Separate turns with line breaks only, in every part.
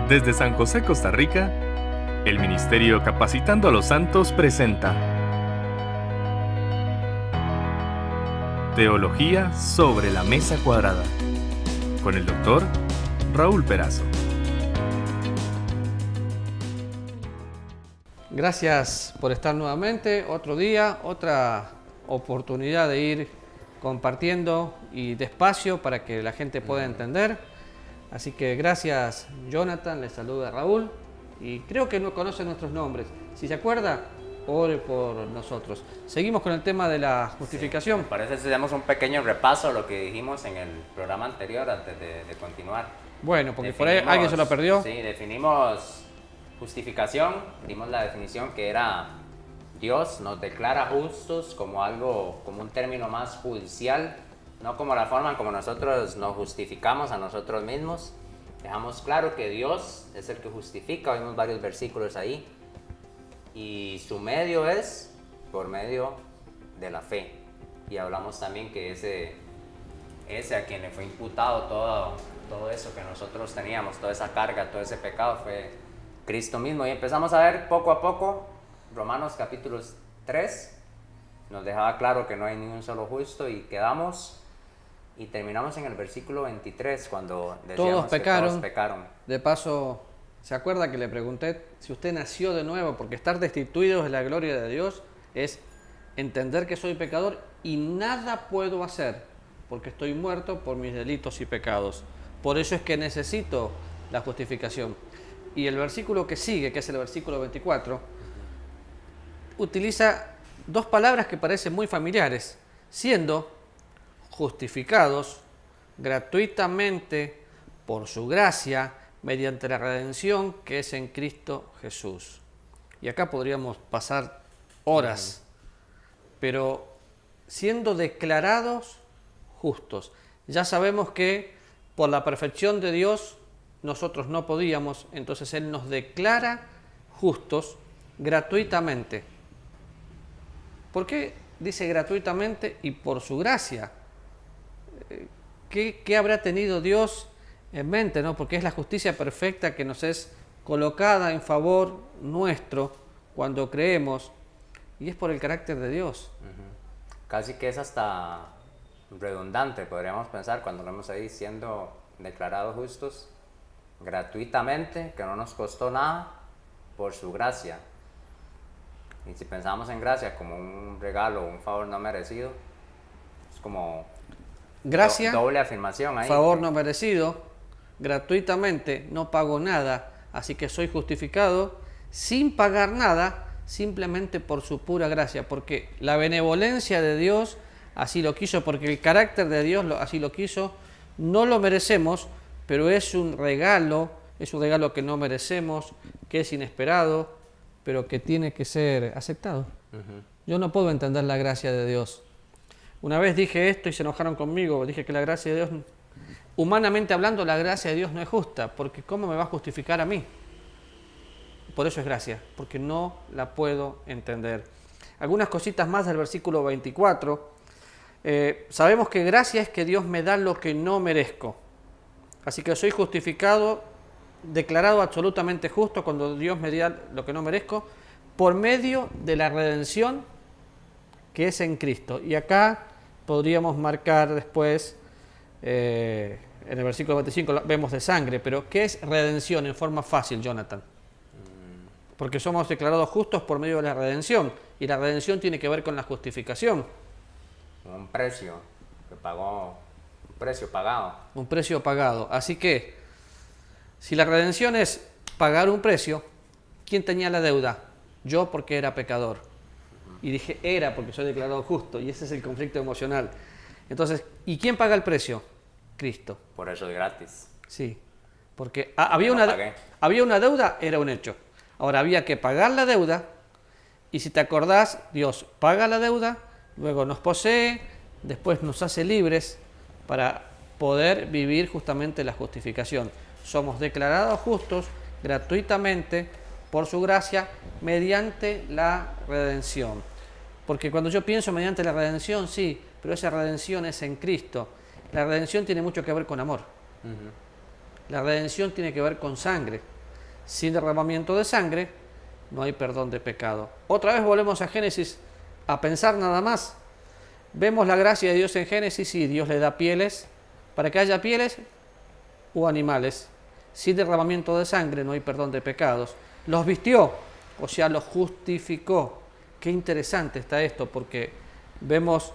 Desde San José, Costa Rica, el Ministerio Capacitando a los Santos presenta Teología sobre la Mesa Cuadrada, con el Dr. Raúl Perazo.
Gracias por estar nuevamente, otro día, otra oportunidad de ir compartiendo y despacio para que la gente pueda entender. Así que gracias, Jonathan, le saluda Raúl y creo que no conoce nuestros nombres. Si se acuerda, ore por nosotros. Seguimos con el tema de la justificación.
Sí, parece que damos un pequeño repaso a lo que dijimos en el programa anterior antes de continuar.
Bueno, porque por ahí alguien se lo perdió.
Sí, definimos justificación, dimos la definición que era Dios nos declara justos como algo, como un término más judicial, no como la forma en como nosotros nos justificamos a nosotros mismos. Dejamos claro que Dios es el que justifica, vimos varios versículos ahí, y su medio es por medio de la fe. Y hablamos también que ese a quien le fue imputado todo eso que nosotros teníamos, toda esa carga, todo ese pecado, fue Cristo mismo. Y empezamos a ver poco a poco, Romanos capítulo 3, nos dejaba claro que no hay ni un solo justo y quedamos y terminamos en el versículo 23 cuando decíamos
todos pecaron.
Todos pecaron.
De paso, ¿se acuerda que le pregunté si usted nació de nuevo? Porque estar destituidos de la gloria de Dios es entender que soy pecador y nada puedo hacer porque estoy muerto por mis delitos y pecados. Por eso es que necesito la justificación. Y el versículo que sigue, que es el versículo 24, utiliza dos palabras que parecen muy familiares, siendo justificados gratuitamente por su gracia mediante la redención que es en Cristo Jesús. Y acá podríamos pasar horas, pero siendo declarados justos. Ya sabemos que por la perfección de Dios nosotros no podíamos, entonces Él nos declara justos gratuitamente. ¿Por qué dice gratuitamente y por su gracia? ¿Qué habrá tenido Dios en mente, ¿no? Porque es la justicia perfecta que nos es colocada en favor nuestro cuando creemos, y es por el carácter de Dios.
Casi que es hasta redundante, podríamos pensar, cuando vemos ahí siendo declarados justos gratuitamente, que no nos costó nada, por su gracia. Y si pensamos en gracia como un regalo, un favor no merecido, es como
gracia,
doble afirmación ahí.
Favor no merecido, gratuitamente, no pago nada, así que soy justificado sin pagar nada, simplemente por su pura gracia, porque la benevolencia de Dios así lo quiso, porque el carácter de Dios así lo quiso. No lo merecemos, pero es un regalo que no merecemos, que es inesperado, pero que tiene que ser aceptado. Yo no puedo entender la gracia de Dios. Una vez dije esto y se enojaron conmigo, dije que la gracia de Dios, humanamente hablando, la gracia de Dios no es justa, porque ¿cómo me va a justificar a mí? Por eso es gracia, porque no la puedo entender. Algunas cositas más del versículo 24. Sabemos que gracia es que Dios me da lo que no merezco. Así que soy justificado, declarado absolutamente justo cuando Dios me da lo que no merezco, por medio de la redención que es en Cristo. Y acá podríamos marcar después, en el versículo 25 vemos de sangre, pero ¿qué es redención en forma fácil, Jonathan? Porque somos declarados justos por medio de la redención, y la redención tiene que ver con la justificación.
Un precio que pagó, un precio pagado.
Un precio pagado. Así que, si la redención es pagar un precio, ¿quién tenía la deuda? Yo, porque era pecador. Y dije era porque soy declarado justo, y ese es el conflicto emocional. Entonces, ¿y quién paga el precio? Cristo.
Por eso es gratis.
Sí, porque había una deuda, era un hecho. Ahora había que pagar la deuda, y si te acordás, Dios paga la deuda, luego nos posee, después nos hace libres para poder vivir justamente la justificación. Somos declarados justos gratuitamente por su gracia mediante la redención. Porque cuando yo pienso mediante la redención, sí, pero esa redención es en Cristo. La redención tiene mucho que ver con amor. La redención tiene que ver con sangre. Sin derramamiento de sangre no hay perdón de pecado. Otra vez volvemos a Génesis a pensar nada más. Vemos la gracia de Dios en Génesis y Dios le da pieles. Para que haya pieles o animales. Sin derramamiento de sangre no hay perdón de pecados. Los vistió, o sea, los justificó. Qué interesante está esto, porque vemos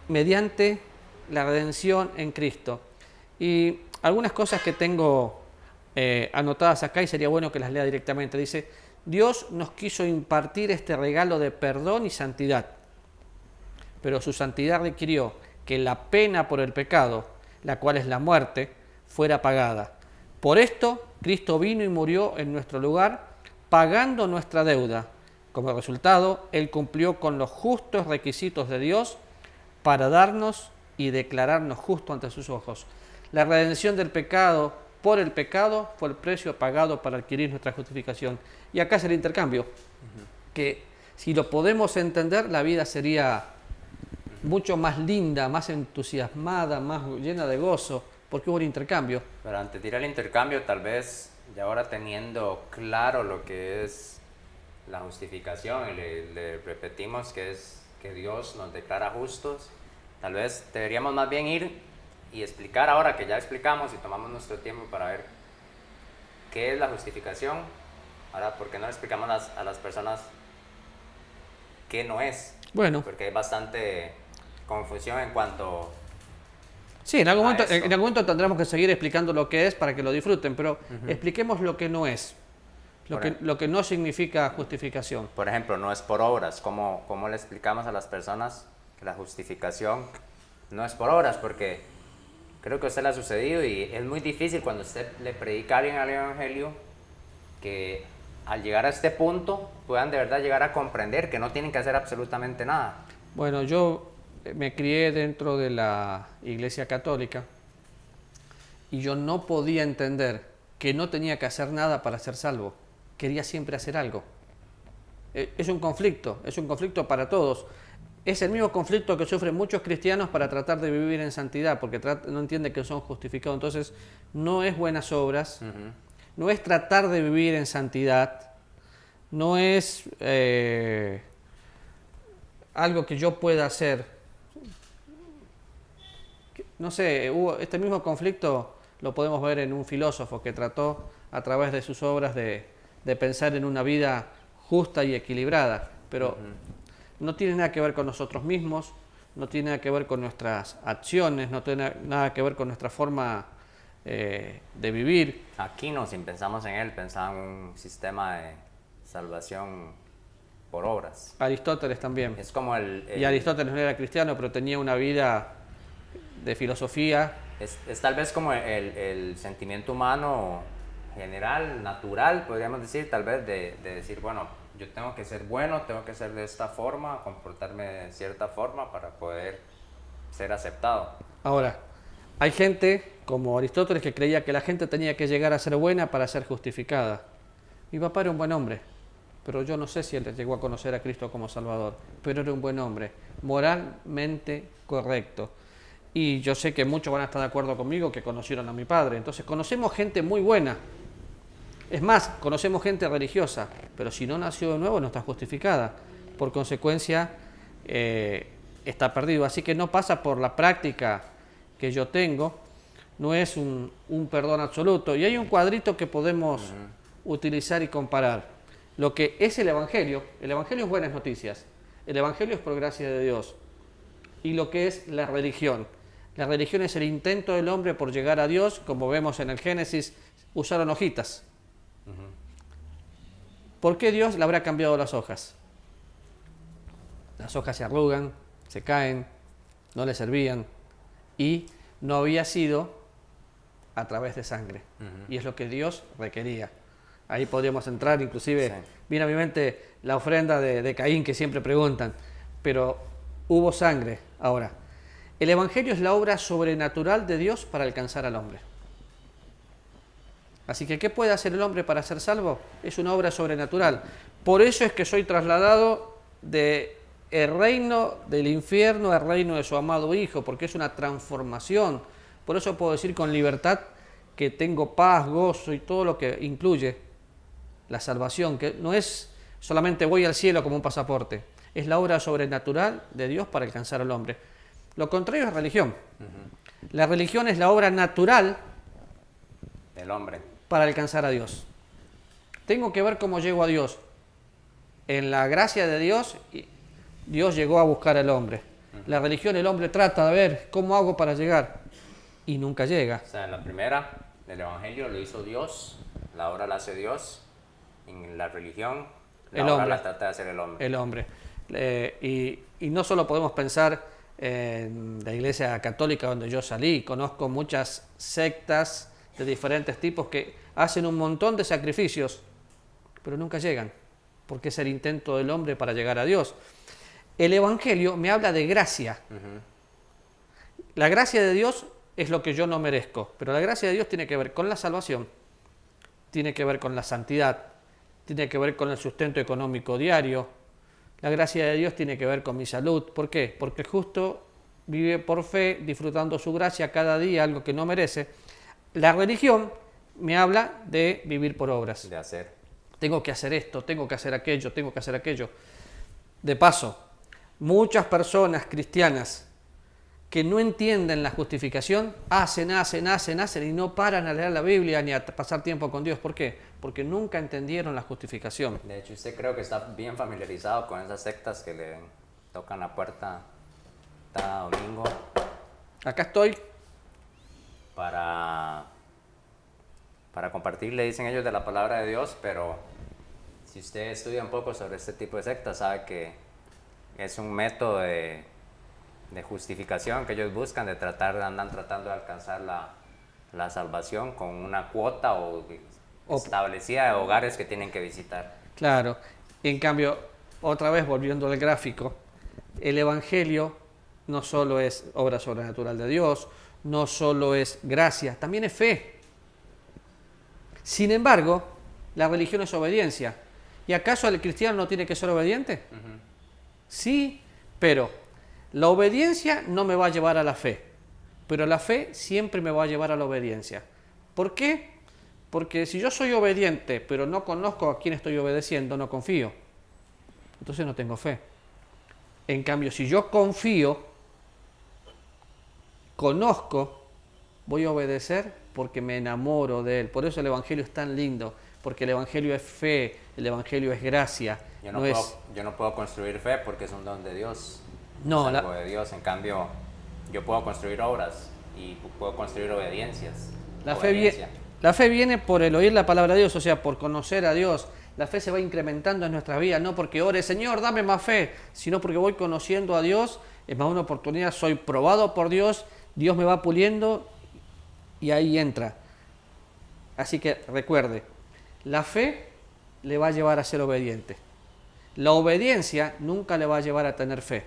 mediante la redención en Cristo. Y algunas cosas que tengo anotadas acá y sería bueno que las lea directamente. Dice, Dios nos quiso impartir este regalo de perdón y santidad, pero su santidad requirió que la pena por el pecado, la cual es la muerte, fuera pagada. Por esto, Cristo vino y murió en nuestro lugar, pagando nuestra deuda. Como resultado, Él cumplió con los justos requisitos de Dios para darnos y declararnos justos ante sus ojos. La redención del pecado por el pecado fue el precio pagado para adquirir nuestra justificación. Y acá es el intercambio, que si lo podemos entender, la vida sería mucho más linda, más entusiasmada, más llena de gozo, porque hubo un intercambio.
Pero antes de ir al intercambio, tal vez, ya ahora teniendo claro lo que es la justificación, y le repetimos que es que Dios nos declara justos, tal vez deberíamos más bien ir y explicar ahora que ya explicamos y tomamos nuestro tiempo para ver qué es la justificación. Ahora, ¿por qué no explicamos a las personas qué no es?
Bueno.
Porque hay bastante confusión en cuanto...
Sí, en algún momento tendremos que seguir explicando lo que es para que lo disfruten, pero expliquemos lo que no es, lo que no significa justificación.
Por ejemplo, no es por obras. ¿Cómo le explicamos a las personas que la justificación no es por obras? Porque creo que a usted le ha sucedido y es muy difícil cuando usted le predica a alguien al Evangelio que al llegar a este punto puedan de verdad llegar a comprender que no tienen que hacer absolutamente nada.
Bueno, yo me crié dentro de la Iglesia Católica y yo no podía entender que no tenía que hacer nada para ser salvo. Quería siempre hacer algo. Es un conflicto para todos. Es el mismo conflicto que sufren muchos cristianos para tratar de vivir en santidad, porque no entienden que son justificados. Entonces, no es buenas obras, no es tratar de vivir en santidad, no es algo que yo pueda hacer. No sé, este mismo conflicto lo podemos ver en un filósofo que trató a través de sus obras de pensar en una vida justa y equilibrada, pero no tiene nada que ver con nosotros mismos, no tiene nada que ver con nuestras acciones, no tiene nada que ver con nuestra forma de vivir.
Aquí no, si pensamos en él, pensaba en un sistema de salvación por obras.
Aristóteles también.
Es como
Y Aristóteles no era cristiano, pero tenía una vida de filosofía.
Es tal vez como el sentimiento humano general, natural, podríamos decir, tal vez de decir, bueno, yo tengo que ser bueno, tengo que ser de esta forma, comportarme de cierta forma para poder ser aceptado.
Ahora, hay gente como Aristóteles que creía que la gente tenía que llegar a ser buena para ser justificada. Mi papá era un buen hombre, pero yo no sé si él llegó a conocer a Cristo como Salvador, pero era un buen hombre, moralmente correcto. Y yo sé que muchos van a estar de acuerdo conmigo que conocieron a mi padre. Entonces conocemos gente muy buena. Es más, conocemos gente religiosa, pero si no nació de nuevo no está justificada. Por consecuencia, está perdido. Así que no pasa por la práctica que yo tengo, no es un perdón absoluto. Y hay un cuadrito que podemos utilizar y comparar. Lo que es el Evangelio es buenas noticias. El Evangelio es por gracia de Dios. Y lo que es la religión. La religión es el intento del hombre por llegar a Dios, como vemos en el Génesis, usaron hojitas. ¿Por qué Dios le habrá cambiado las hojas? Las hojas se arrugan, se caen, no le servían y no había sido a través de sangre. Y es lo que Dios requería. Ahí podríamos entrar, inclusive, sí. Viene a mi mente la ofrenda de Caín que siempre preguntan, pero hubo sangre. Ahora, el Evangelio es la obra sobrenatural de Dios para alcanzar al hombre. Así que, ¿qué puede hacer el hombre para ser salvo? Es una obra sobrenatural. Por eso es que soy trasladado del reino del infierno al reino de su amado Hijo, porque es una transformación. Por eso puedo decir con libertad que tengo paz, gozo y todo lo que incluye la salvación, que no es solamente voy al cielo como un pasaporte, es la obra sobrenatural de Dios para alcanzar al hombre. Lo contrario es religión. La religión es la obra natural
del hombre.
para alcanzar a Dios. Tengo que ver cómo llego a Dios. En la gracia de Dios, Dios llegó a buscar al hombre. La religión, el hombre trata de ver cómo hago para llegar y nunca llega.
O sea, en la primera del Evangelio lo hizo Dios, la obra la hace Dios. En la religión, la
El
obra
hombre.
la trata de hacer el hombre.
El hombre. Y no solo podemos pensar en la iglesia católica donde yo salí, conozco muchas sectas de diferentes tipos que hacen un montón de sacrificios, pero nunca llegan, porque es el intento del hombre para llegar a Dios. El Evangelio me habla de gracia. La gracia de Dios es lo que yo no merezco, pero la gracia de Dios tiene que ver con la salvación, tiene que ver con la santidad, tiene que ver con el sustento económico diario. La gracia de Dios tiene que ver con mi salud. ¿Por qué? Porque el justo vive por fe, disfrutando su gracia cada día, algo que no merece. La religión me habla de vivir por obras.
De hacer.
Tengo que hacer esto, tengo que hacer aquello, tengo que hacer aquello. De paso, muchas personas cristianas que no entienden la justificación, hacen y no paran a leer la Biblia ni a pasar tiempo con Dios. ¿Por qué? Porque nunca entendieron la justificación.
De hecho, usted creo que está bien familiarizado con esas sectas que le tocan la puerta cada domingo
Acá estoy.
para compartir, le dicen ellos, de la palabra de Dios, pero si usted estudia un poco sobre este tipo de sectas, sabe que es un método de justificación que ellos buscan, andan tratando de alcanzar la salvación con una cuota establecida de hogares que tienen que visitar.
Claro. En cambio, otra vez volviendo al gráfico, el Evangelio no solo es obra sobrenatural de Dios, no solo es gracia, también es fe. Sin embargo, la religión es obediencia. ¿Y acaso el cristiano no tiene que ser obediente? Sí, pero la obediencia no me va a llevar a la fe, pero la fe siempre me va a llevar a la obediencia. ¿Por qué? Porque si yo soy obediente, pero no conozco a quién estoy obedeciendo, no confío. Entonces no tengo fe. En cambio, si yo confío, conozco, voy a obedecer porque me enamoro de Él. Por eso el Evangelio es tan lindo, porque el Evangelio es fe, el Evangelio es gracia.
Yo no puedo construir fe porque es un don de Dios.
No,
es algo de Dios. En cambio, yo puedo construir obras y puedo construir obediencias.
La fe viene por el oír la palabra de Dios, o sea, por conocer a Dios. La fe se va incrementando en nuestra vida, no porque ore, Señor, dame más fe, sino porque voy conociendo a Dios, es más una oportunidad, soy probado por Dios, Dios me va puliendo y ahí entra. Así que recuerde, la fe le va a llevar a ser obediente. La obediencia nunca le va a llevar a tener fe,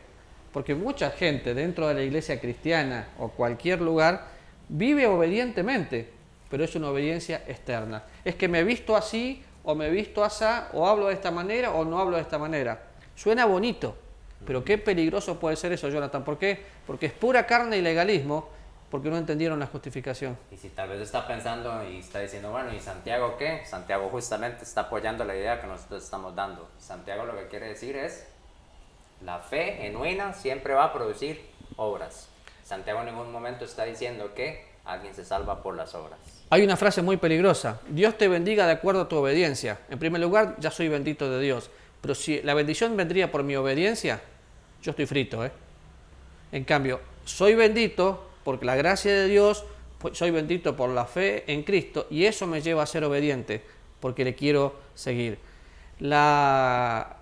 porque mucha gente dentro de la iglesia cristiana o cualquier lugar vive obedientemente, pero es una obediencia externa. Es que me he visto así, o me he visto así, o hablo de esta manera, o no hablo de esta manera. Suena bonito, pero qué peligroso puede ser eso, Jonathan. ¿Por qué? Porque es pura carne y legalismo, porque no entendieron la justificación.
Y si tal vez está pensando y está diciendo, bueno, ¿y Santiago qué? Santiago justamente está apoyando la idea que nosotros estamos dando. Santiago lo que quiere decir es, la fe genuina siempre va a producir obras. Santiago en ningún momento está diciendo que alguien se salva por las obras.
Hay una frase muy peligrosa: Dios te bendiga de acuerdo a tu obediencia. En primer lugar, ya soy bendito de Dios, pero si la bendición vendría por mi obediencia, yo estoy frito, En cambio, soy bendito porque la gracia de Dios, soy bendito por la fe en Cristo, y eso me lleva a ser obediente porque le quiero seguir. La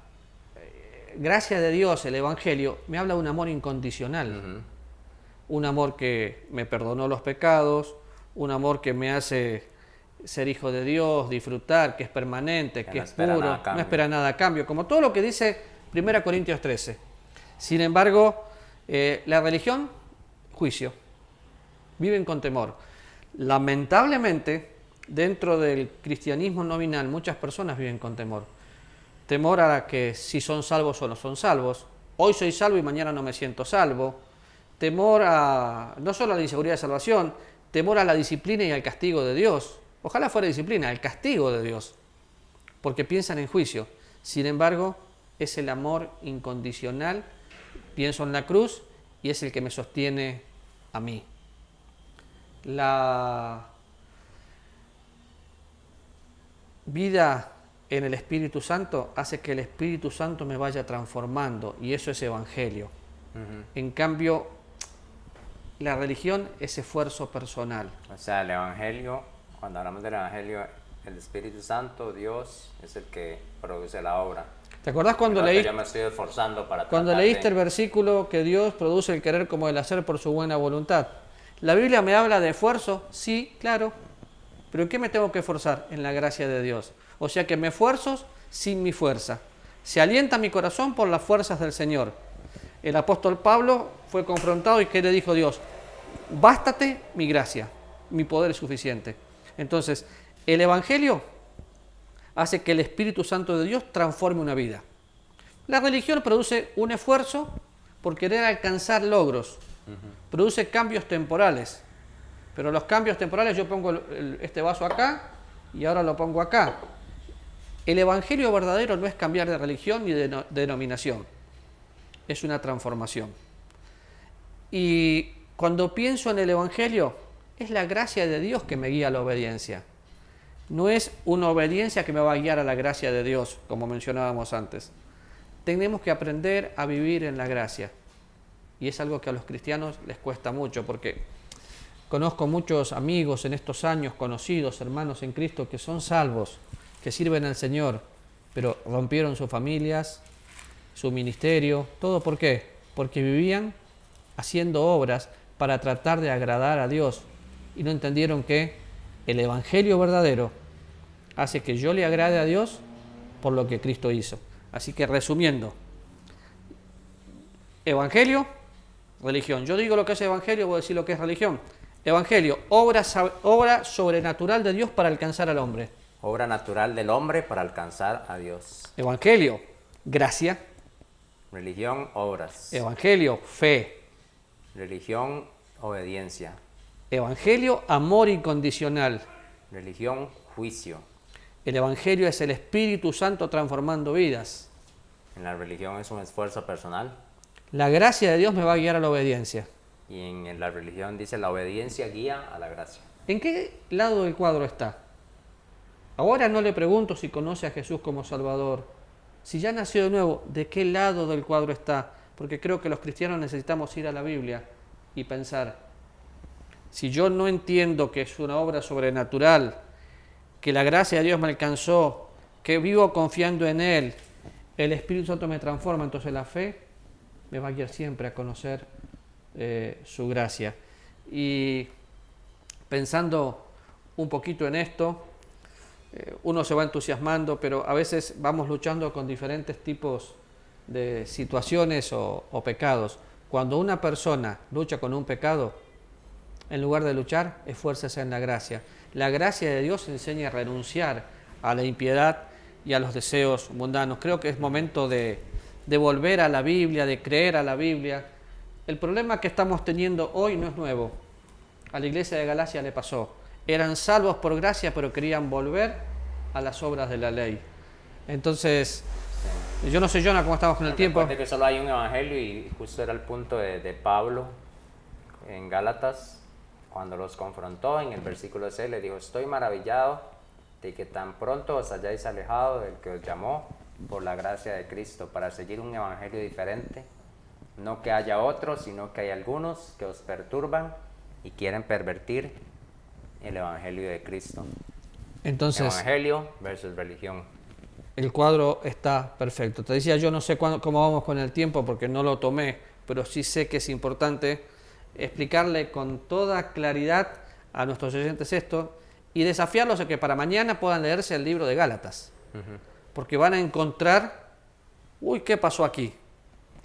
gracia de Dios, el Evangelio, me habla de un amor incondicional. Un amor que me perdonó los pecados, un amor que me hace ser hijo de Dios, disfrutar, que es permanente, que es puro, no espera nada a cambio, como todo lo que dice 1 Corintios 13. Sin embargo, la religión, juicio, viven con temor. Lamentablemente, dentro del cristianismo nominal, muchas personas viven con temor. Temor a que si son salvos o no son salvos. Hoy soy salvo y mañana no me siento salvo. Temor a, no solo a la inseguridad de salvación, temor a la disciplina y al castigo de Dios. Ojalá fuera disciplina, el castigo de Dios. porque piensan en juicio. Sin embargo, es el amor incondicional. Pienso en la cruz y es el que me sostiene a mí. La vida en el Espíritu Santo hace que el Espíritu Santo me vaya transformando y eso es evangelio. En cambio, la religión es esfuerzo personal.
O sea, el evangelio, cuando hablamos del evangelio, el Espíritu Santo, Dios, es el que produce la obra.
¿Te acordás cuando
Yo me estoy esforzando para
cuando leíste el versículo que Dios produce el querer como el hacer por su buena voluntad? ¿La Biblia me habla de esfuerzo? Sí, claro. ¿Pero en qué me tengo que esforzar? En la gracia de Dios. O sea que me esfuerzo sin mi fuerza. Se alienta mi corazón por las fuerzas del Señor. El apóstol Pablo fue confrontado y ¿qué le dijo Dios? Bástate mi gracia, mi poder es suficiente. Entonces, el Evangelio hace que el Espíritu Santo de Dios transforme una vida. La religión produce un esfuerzo por querer alcanzar logros, produce cambios temporales, pero los cambios temporales yo pongo este vaso acá y ahora lo pongo acá. El Evangelio verdadero no es cambiar de religión ni de denominación, es una transformación. Y cuando pienso en el Evangelio, es la gracia de Dios que me guía a la obediencia. No es una obediencia que me va a guiar a la gracia de Dios, como mencionábamos antes. Tenemos que aprender a vivir en la gracia. Y es algo que a los cristianos les cuesta mucho, porque conozco muchos amigos en estos años, conocidos, hermanos en Cristo, que son salvos, que sirven al Señor, pero rompieron sus familias, su ministerio, ¿todo por qué? Porque vivían haciendo obras para tratar de agradar a Dios y no entendieron que el Evangelio verdadero hace que yo le agrade a Dios por lo que Cristo hizo. Así que resumiendo, Evangelio, religión. Yo digo lo que es Evangelio, voy a decir lo que es religión. Evangelio, obra sobrenatural de Dios para alcanzar al hombre.
Obra natural del hombre para alcanzar a Dios.
Evangelio, gracia.
Religión, obras.
Evangelio, fe.
Religión, obediencia.
Evangelio, amor incondicional.
Religión, juicio.
El Evangelio es el Espíritu Santo transformando vidas.
En la religión es un esfuerzo personal.
La gracia de Dios me va a guiar a la obediencia.
Y en la religión dice la obediencia guía a la gracia.
¿En qué lado del cuadro está? Ahora no le pregunto si conoce a Jesús como Salvador. Si ya nació de nuevo, ¿de qué lado del cuadro está? Porque creo que los cristianos necesitamos ir a la Biblia y pensar. Si yo no entiendo que es una obra sobrenatural, que la gracia de Dios me alcanzó, que vivo confiando en Él, el Espíritu Santo me transforma, entonces la fe me va a guiar siempre a conocer su gracia. Y pensando un poquito en esto, uno se va entusiasmando, pero a veces vamos luchando con diferentes tipos de situaciones o pecados. Cuando una persona lucha con un pecado, en lugar de luchar, esfuércese en la gracia. La gracia de Dios enseña a renunciar a la impiedad y a los deseos mundanos. Creo que es momento de volver a la Biblia, de creer a la Biblia. El problema que estamos teniendo hoy no es nuevo. A la iglesia de Galacia le pasó. Eran salvos por gracia, pero querían volver a las obras de la ley. Entonces, yo no sé, Jonah, cómo estamos con el tiempo.
Recuerde que solo hay un evangelio y justo era el punto de Pablo en Gálatas, cuando los confrontó en el versículo 6, le dijo: estoy maravillado de que tan pronto os hayáis alejado del que os llamó por la gracia de Cristo para seguir un evangelio diferente. No que haya otros, sino que hay algunos que os perturban y quieren pervertir el evangelio de Cristo.
Entonces,
Evangelio versus religión.
el cuadro está perfecto. Te decía, yo no sé cómo vamos con el tiempo porque no lo tomé, pero sí sé que es importante explicarle con toda claridad a nuestros oyentes esto y desafiarlos a que para mañana puedan leerse el libro de Gálatas. Porque van a encontrar, ¿qué pasó aquí?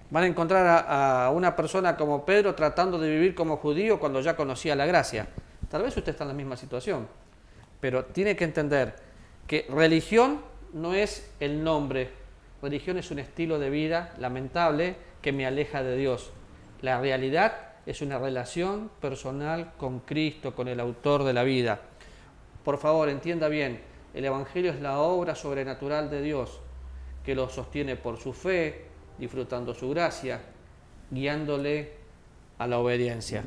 Van a encontrar a una persona como Pedro tratando de vivir como judío cuando ya conocía la gracia. Tal vez usted está en la misma situación, pero tiene que entender que religión no es el nombre. Religión es un estilo de vida lamentable que me aleja de Dios. La realidad es una relación personal con Cristo, con el autor de la vida. Por favor, entienda bien, El Evangelio es la obra sobrenatural de Dios, que lo sostiene por su fe, disfrutando su gracia, guiándole a la obediencia.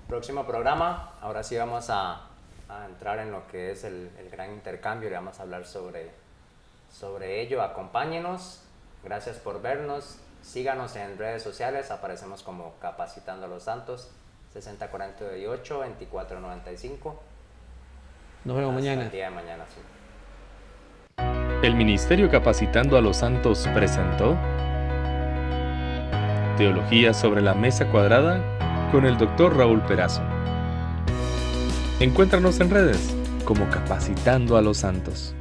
Próximo programa, ahora sí vamos a entrar en lo que es el gran intercambio y vamos a hablar sobre ello. Acompáñenos, gracias por vernos, síganos en redes sociales, aparecemos como Capacitando a los Santos, 6048-2495.
Nos vemos mañana.
El día de mañana, sí.
El Ministerio Capacitando a los Santos presentó Teología sobre la Mesa Cuadrada con el Dr. Raúl Perazo. Encuéntranos en redes como Capacitando a los Santos.